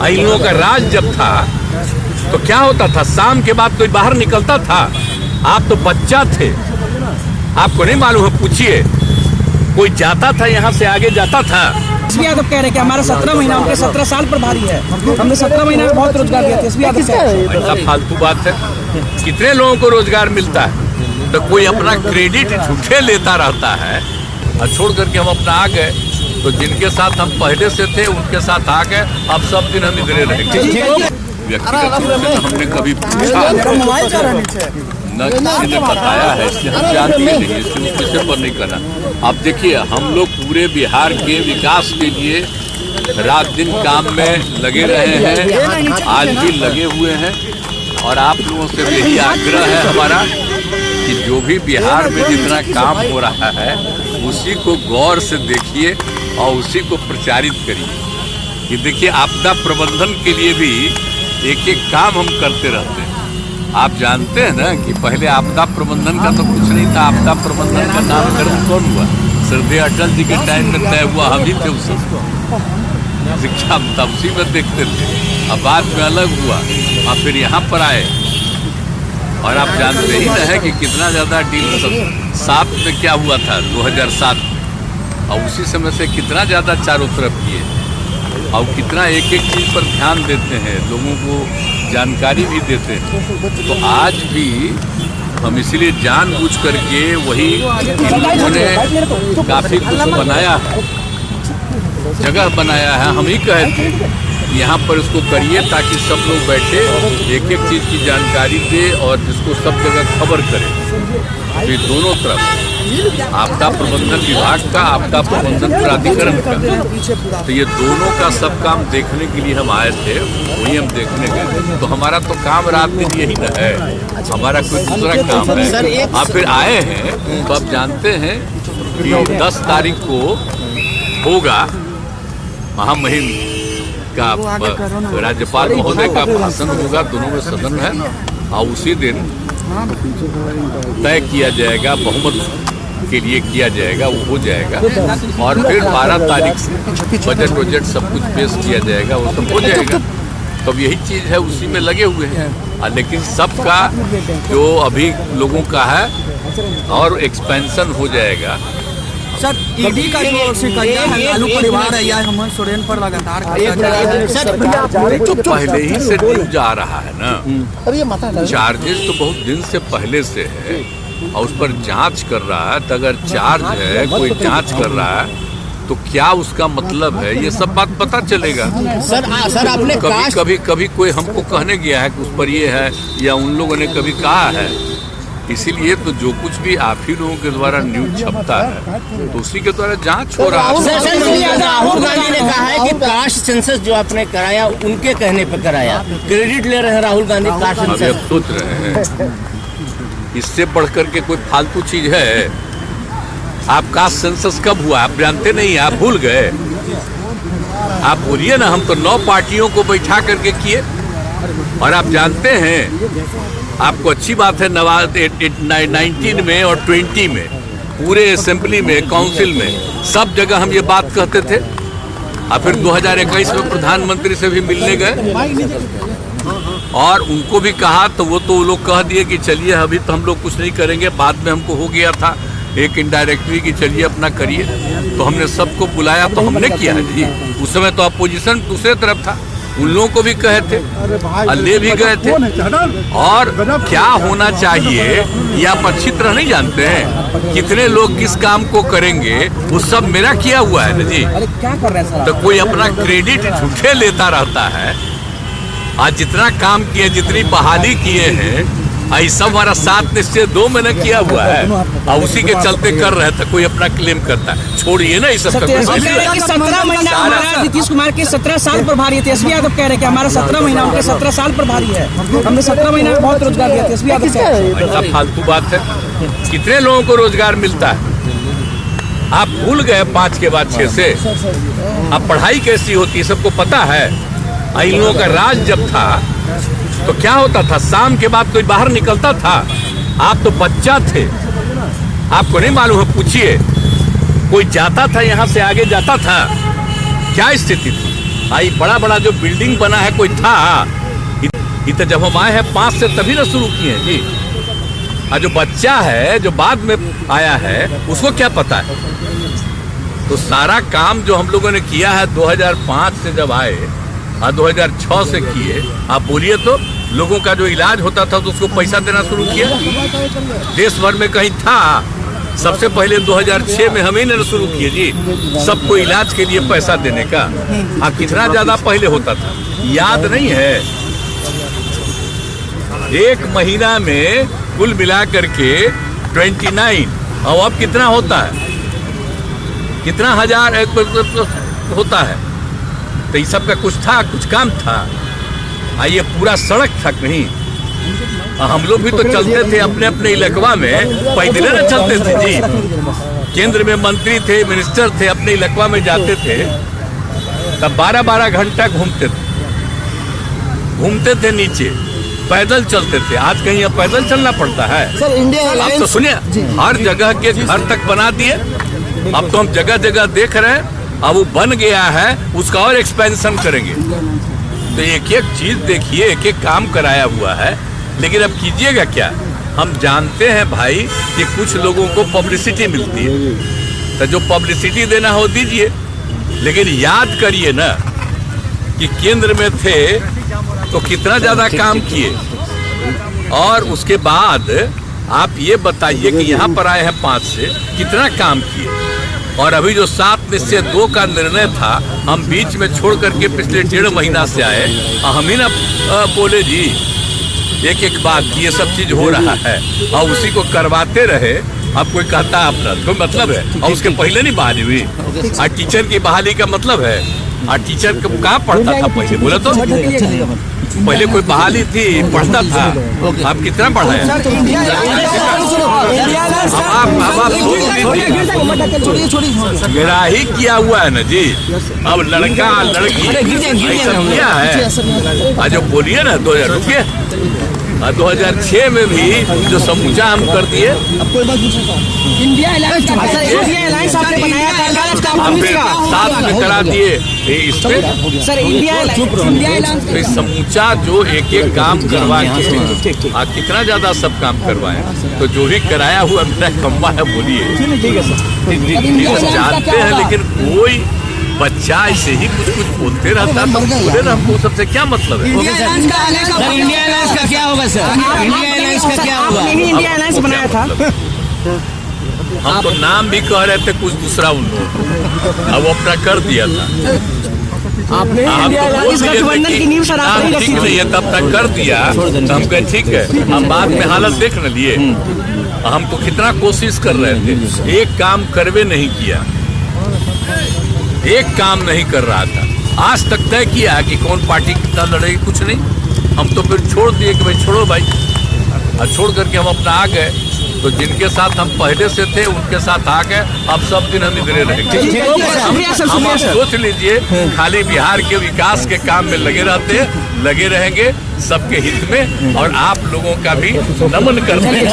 इन लोगों का राज जब था तो क्या होता था, शाम के बाद कोई बाहर निकलता था? आप तो बच्चा थे, आपको नहीं मालूम है? पूछिए, कोई जाता था यहाँ से आगे जाता था? एसपी यादव कह रहे हैं कि हमारा 17 महीना उनके 17 साल पर भारी है, हमने 17 महीने में बहुत रोजगार दिया था। एसपी यादव कह रहे हैं ऐसा फालतू बात है। कितने लोगों को रोजगार मिलता है? तो कोई अपना क्रेडिट झूठे लेता रहता है और छोड़ करके हम अपना आ गए। तो जिनके साथ हम पहले से थे उनके साथ आ गए, अब सब दिन हम इधरे रहेंगे। व्यक्तिगत रूप से हमने कभी पूछा न किसी ने बताया है, इसलिए हम जानते नहीं, इसलिए उस विषय पर नहीं करना। अब देखिए, हम लोग पूरे बिहार के विकास के लिए रात दिन काम में लगे रहे हैं, आज भी लगे हुए हैं। और आप लोगों से यही आग्रह है हमारा कि जो भी बिहार में जितना काम हो रहा है उसी को गौर से देखिए और उसी को प्रचारित करिए। कि देखिए, आपदा प्रबंधन के लिए भी एक एक काम हम करते रहते हैं। आप जानते हैं ना कि पहले आपदा प्रबंधन का तो कुछ नहीं था। आपदा प्रबंधन का नामकरण कौन हुआ? श्रद्धेय अटल जी के टाइम में तय हुआ, हम ही थे उस शिक्षा तब उसी में देखते थे। अब बाद में अलग हुआ और फिर यहाँ पर आए। और आप जानते ही ना है कि कितना ज़्यादा डील 7 में क्या हुआ था, 2007, और उसी समय से कितना ज़्यादा चारों तरफ किए और कितना एक एक चीज़ पर ध्यान देते हैं, लोगों को जानकारी भी देते हैं। तो आज भी हम इसलिए जानबूझ करके वही इन लोगों ने काफ़ी कुछ बनाया है, जगह बनाया है। हम ही कहे थे यहाँ पर इसको करिए ताकि सब लोग बैठे एक एक चीज़ की जानकारी दे और जिसको सब जगह खबर करें। तो ये दोनों तरफ, आपदा प्रबंधन विभाग का, आपदा प्रबंधन प्राधिकरण का, तो ये दोनों का सब काम देखने के लिए हम आए थे, वही हम देखने गए। तो हमारा तो काम रात दिन यही न है, हमारा कोई दूसरा काम है। आप फिर आए हैं तो आप जानते हैं कि 10 तारीख को होगा महामहिम का राज्यपाल महोदय का भाषण होगा, दोनों में सदन है, और उसी दिन तय किया जाएगा, बहुमत के लिए किया जाएगा, वो हो जाएगा। और फिर 12 तारीख से बजट सब कुछ पेश किया जाएगा, वो सब हो जाएगा। तो यही चीज़ है, उसी में लगे हुए हैं। लेकिन सबका जो अभी लोगों का है और एक्सपेंशन हो जाएगा। सर, ईडी का जो शिकायत है, लालू परिवार है या हेमंत सोरेन पर लगातार पहले ही से न्यूज आ रहा है ना, चार्जेस तो बहुत दिन से पहले से है और उस पर जांच कर रहा है। तो अगर चार्ज है, कोई जांच कर रहा है, तो क्या उसका मतलब है, ये सब बात पता चलेगा। सर आपने कभी कोई हमको कहने गया है कि उस पर ये है, या उन लोगों ने कभी कहा है। इसीलिए तो जो कुछ भी आप ही लोगों के द्वारा न्यूज छपता है तो उसी के द्वारा जांच हो रहा है। राहुल गांधी ने कहा है कि कास्ट सेंसस जो आपने कराया उनके कहने पर कराया, क्रेडिट ले रहे हैं राहुल गांधी कास्ट सेंसस। अब सोच रहे हैं इससे बढ़कर के कोई फालतू चीज है? आप कास्ट सेंसस कब हुआ आप जानते नहीं, आप भूल गए? आप बोलिए ना, हम तो 9 पार्टियों को बैठा करके किए। और आप जानते हैं, आपको अच्छी बात है, 19 में और 20 में पूरे असेंबली में, काउंसिल में, सब जगह हम ये बात कहते थे। और फिर 2021 में प्रधानमंत्री से भी मिलने गए और उनको भी कहा, तो वो लोग कह दिए कि चलिए अभी तो हम लोग कुछ नहीं करेंगे, बाद में हमको हो गया था एक इनडायरेक्टली कि चलिए अपना करिए। तो हमने सबको बुलाया, तो हमने किया जी। उस समय तो अपोजिशन दूसरे तरफ था, उन लोगों को भी कहे थे, ले भी गए थे। और क्या होना चाहिए ये आप अच्छी तरह नहीं जानते हैं, कितने लोग किस काम को करेंगे, वो सब मेरा किया हुआ है ना जी। क्या कर रहे हैं? तो कोई अपना क्रेडिट झूठे लेता रहता है। आज जितना काम किए, जितनी बहाली किए हैं, सब हमारा 7 निश्चय 2 में न किया हुआ है और उसी के चलते कर रहे थे। कोई अपना क्लेम करता है, छोड़िए ना इस सब। 17 महीना हमारा नीतीश कुमार के 17 साल पर भारी है। एसपी यादव कह रहे हैं कि हमारा 17 महीना उनके 17 साल पर भारी है, हमने 17 महीने में बहुत रोजगार दिया था। एसपी यादव कह रहे हैं ऐसा फालतू बात है। कितने लोगों को रोजगार मिलता है? आप भूल गए 5 के बाद 6 से। अब पढ़ाई कैसी होती है सबको पता है। इन लोगों का राज जब था तो क्या होता था, शाम के बाद कोई बाहर निकलता था? आप तो बच्चा थे, आपको नहीं मालूम है? पूछिए, कोई जाता था यहाँ से आगे जाता था? क्या स्थिति थी? आई बड़ा बड़ा जो बिल्डिंग बना है कोई था तो जब हम आए हैं 5 से तभी ना शुरू किए हैं जी। जो बच्चा है जो बाद में आया है उसको क्या पता है। तो सारा काम जो हम लोगों ने किया है 2005 से जब आए 2006 से किए, आप बोलिए तो लोगों का जो इलाज होता था तो उसको पैसा देना शुरू किया। देश भर में कहीं था सबसे पहले 2006 में हम ही ने शुरू किए जी सबको इलाज के लिए पैसा देने का। कितना ज्यादा पहले होता था याद नहीं है। एक महीना में कुल मिला करके 29 और अब कितना होता है, कितना हजार होता है। तो ये सब का कुछ था, कुछ काम था। ये पूरा सड़क था कहीं। हम लोग भी तो चलते थे अपने अपने इलाकवा में, पैदल न चलते थे जी। केंद्र में मंत्री थे, मिनिस्टर थे, अपने इलाकवा में जाते थे तब 12-12 घंटा घूमते थे नीचे, पैदल चलते थे। आज कहीं अब पैदल चलना पड़ता है। सर इंडिया आप तो सुनिए हर जगह के घर तक बना दिए। अब तो हम जगह जगह देख रहे हैं, अब वो बन गया है उसका और एक्सपेंशन करेंगे। तो एक एक चीज देखिए, एक एक काम कराया हुआ है। लेकिन अब कीजिएगा क्या, हम जानते हैं भाई कि कुछ लोगों को पब्लिसिटी मिलती है, तो जो पब्लिसिटी देना हो दीजिए। लेकिन याद करिए ना कि केंद्र में थे तो कितना ज्यादा काम किए, और उसके बाद आप ये बताइए कि यहाँ पर आए हैं 5 से कितना काम किए। और अभी जो 7 में से 2 का निर्णय था हम बीच में छोड़ करके पिछले 1.5 महीना से आए, हम ही ना बोले जी एक एक बात कि ये सब चीज हो रहा है और उसी को करवाते रहे। अब कोई कहता है अपना कोई मतलब है, और उसके पहले नहीं बहाली हुई। टीचर की बहाली का मतलब है, टीचर कहाँ पढ़ता था पहले, बोले तो पहले कोई बहाली थी, पढ़ता था। आप कितना पढ़ा है? मेरा ही किया हुआ है ना जी। अब लड़का लड़की किया है। जो बोलिए ना 2000 रुपये 2006 में भी जो समूचा हम कर दिए। इंडिया अलायंस आपने बनाया था, साथ में करा दिए इसमें सर इंडिया समूचा जो एक एक काम करवा के कितना ज्यादा सब काम करवाए। तो जो भी कराया हुआ मेरा खम्बा है बोलिए ठीक है सर। जानते हैं, लेकिन कोई बच्चा ऐसे ही कुछ कुछ बोलते रहता तो बोले ना हमको सबसे क्या मतलब है। इंडिया अलायंस का क्या होगा सर? इंडिया अलायंस का क्या होगा? इंडिया अलायंस बनाया था। हम तो नाम भी कह रहे थे कुछ दूसरा उन लोगों, अब वो अपना कर दिया था। आपने इस गठबंधन की नींव सर आप ठीक नहीं है तब तक कर दिया तो हम कहे ठीक है। हम बाद में हालत देख न लिए। हम तो कितना कोशिश कर रहे थे, एक काम करवे नहीं किया, एक काम नहीं कर रहा था। आज तक तय किया कि कौन पार्टी कितना लड़ेगी, कुछ नहीं। हम तो फिर छोड़ दिए कि भाई छोड़ो भाई, और छोड़ करके हम अपना आ गए। तो जिनके साथ हम पहले से थे उनके साथ आ गए। अब सब दिन हम इधरे रहेंगे। हम आप सोच लीजिए खाली बिहार के विकास के काम में लगे रहते हैं, लगे रहेंगे सबके हित में, और आप लोगों का भी नमन करते हैं।